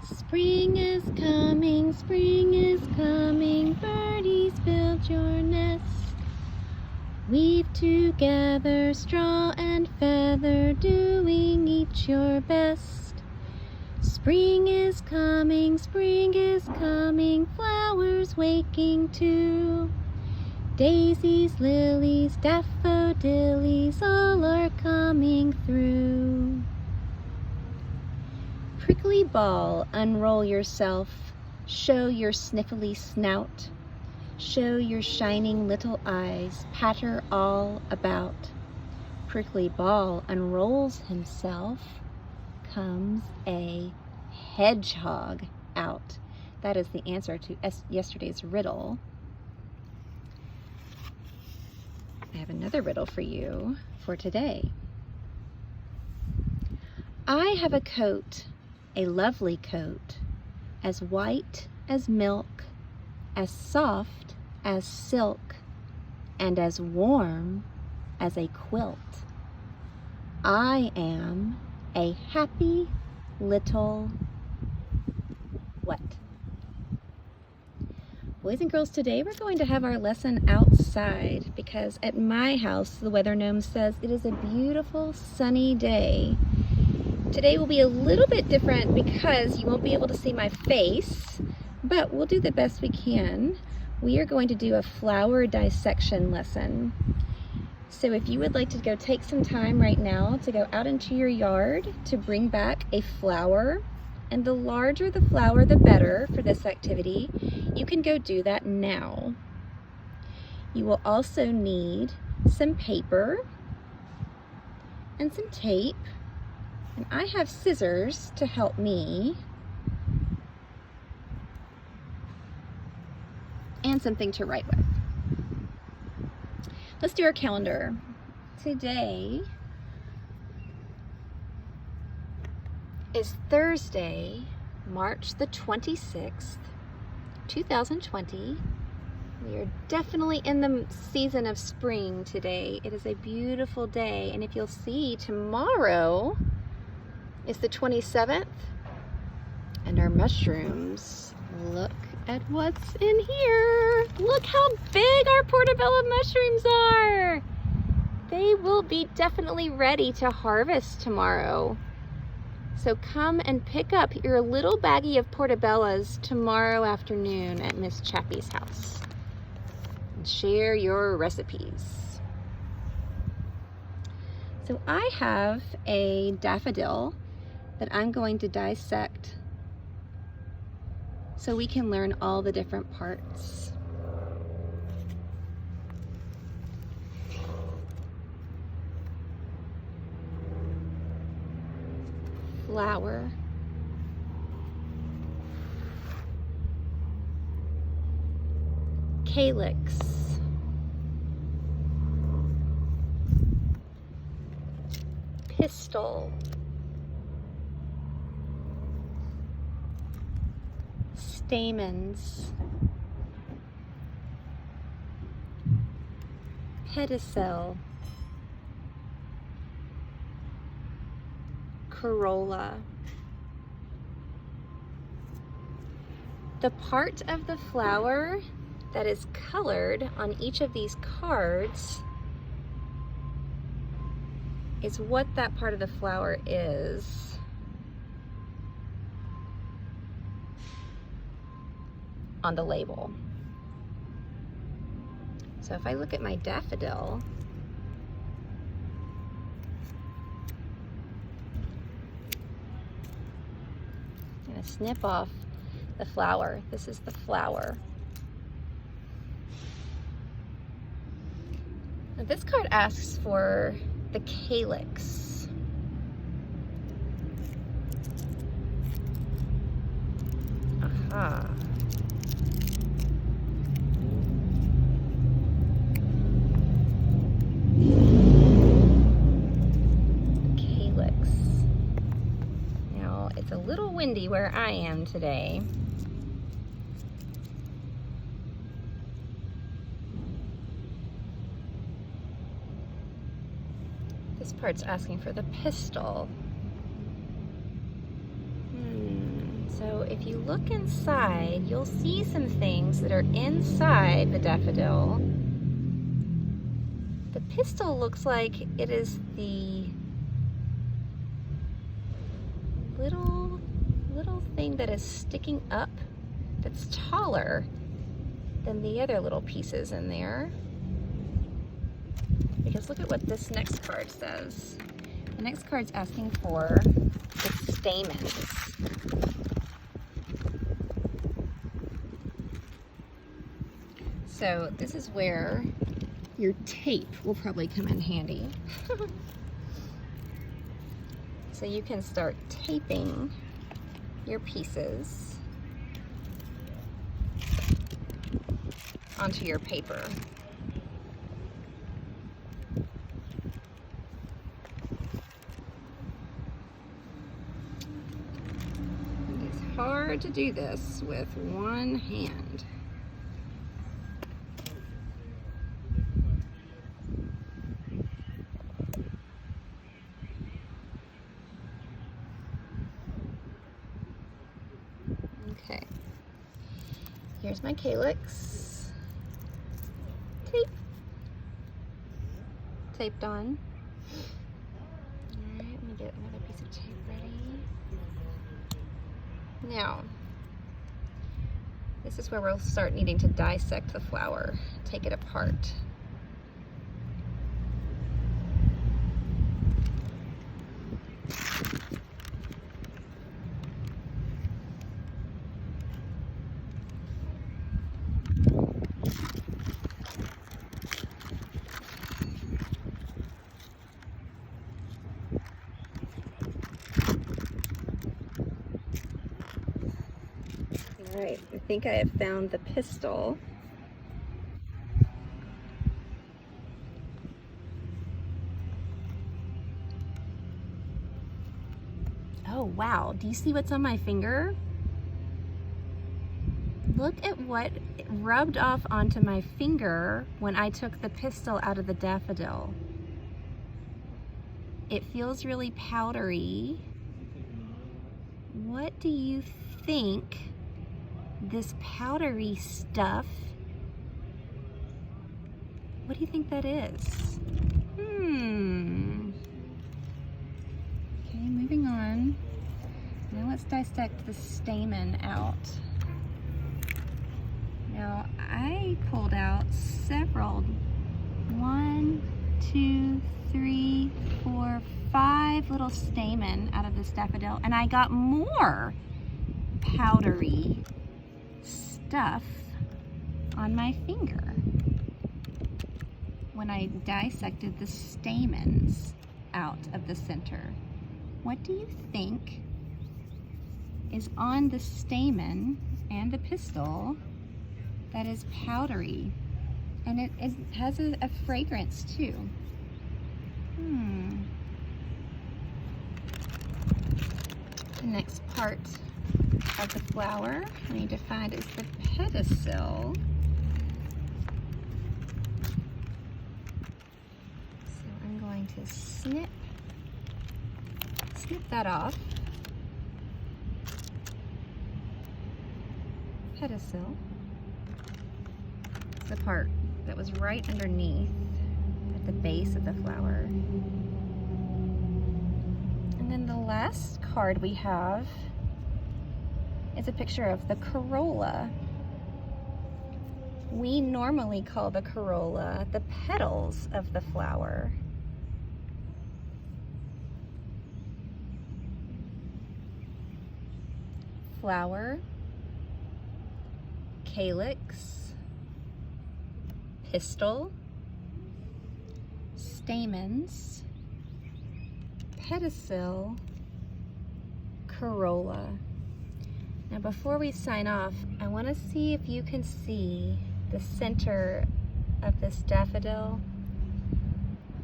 Spring is coming, birdies build your nest. Weave together straw and feather, doing each your best. Spring is coming, flowers waking too. Daisies, lilies, daffodillies, all are coming through. Prickly ball, unroll yourself, show your sniffly snout, show your shining little eyes, patter all about. Prickly ball unrolls himself, comes a hedgehog out. That is the answer to yesterday's riddle. I have another riddle for you for today. I have a coat, a lovely coat, as white as milk, as soft as silk, and as warm as a quilt. I am a happy little what? Boys and girls, today we're going to have our lesson outside because at my house, the weather gnome says it is a beautiful sunny day. Today will be a little bit different because you won't be able to see my face, but we'll do the best we can. We are going to do a flower dissection lesson. So if you would like to go take some time right now to go out into your yard to bring back a flower, and the larger the flower, the better for this activity, you can go do that now. You will also need some paper and some tape, and I have scissors to help me, and something to write with. Let's do our calendar. Today is Thursday, March the 26th, 2020. We are definitely in the season of spring today. It is a beautiful day, and if you'll see, tomorrow is the 27th, and our mushrooms, look at what's in here. Look how big our portobello mushrooms are. They will be definitely ready to harvest tomorrow. So come and pick up your little baggie of portobellos tomorrow afternoon at Miss Chappie's house and share your recipes. So I have a daffodil that I'm going to dissect so we can learn all the different parts. Flower, calyx, pistil, stamens, pedicel, corolla. The part of the flower that is colored on each of these cards is what that part of the flower is. On the label. So if I look at my daffodil, I'm going to snip off the flower. This is the flower. Now this card asks for the calyx. Aha. Calyx. Now it's a little windy where I am today. This part's asking for the pistil. So if you look inside, you'll see some things that are inside the daffodil. The pistil looks like it is the little thing that is sticking up that's taller than the other little pieces in there. Because look at what this next card says. The next card's asking for the stamens. So this is where your tape will probably come in handy. So you can start taping your pieces onto your paper. It's hard to do this with one hand. Okay, here's my calyx. Tape. Taped on. Alright, let me get another piece of tape ready. Now, this is where we'll start needing to dissect the flower, take it apart. Alright, I think I have found the pistil. Oh wow, do you see what's on my finger? Look at what rubbed off onto my finger when I took the pistil out of the daffodil. It feels really powdery. What do you think this powdery stuff, what do you think that is? Okay, moving on. Now let's dissect the stamen out. Now I pulled out several, 1, 2, 3, 4, 5 little stamen out of this daffodil, and I got more powdery stuff on my finger when I dissected the stamens out of the center. What do you think is on the stamen and the pistil that is powdery? And it has a fragrance too. The next part of the flower I need to find is the pedicel. So I'm going to snip that off. Pedicel. It's the part that was right underneath at the base of the flower. And then the last card we have is a picture of the corolla. We normally call the corolla the petals of the flower. Flower, calyx, pistil, stamens, pedicel, corolla. Now before we sign off, I want to see if you can see the center of this daffodil.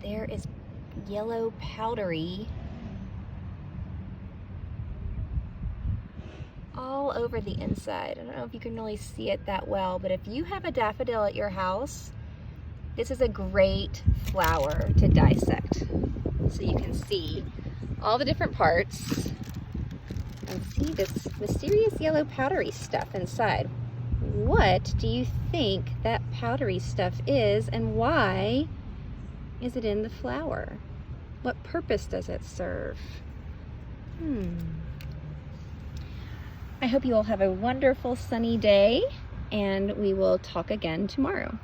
There is yellow powdery all over the inside. I don't know if you can really see it that well, but if you have a daffodil at your house, this is a great flower to dissect. So you can see all the different parts and see this mysterious yellow powdery stuff inside. What do you think that powdery stuff is, and why is it in the flower? What purpose does it serve? I hope you all have a wonderful sunny day, and we will talk again tomorrow.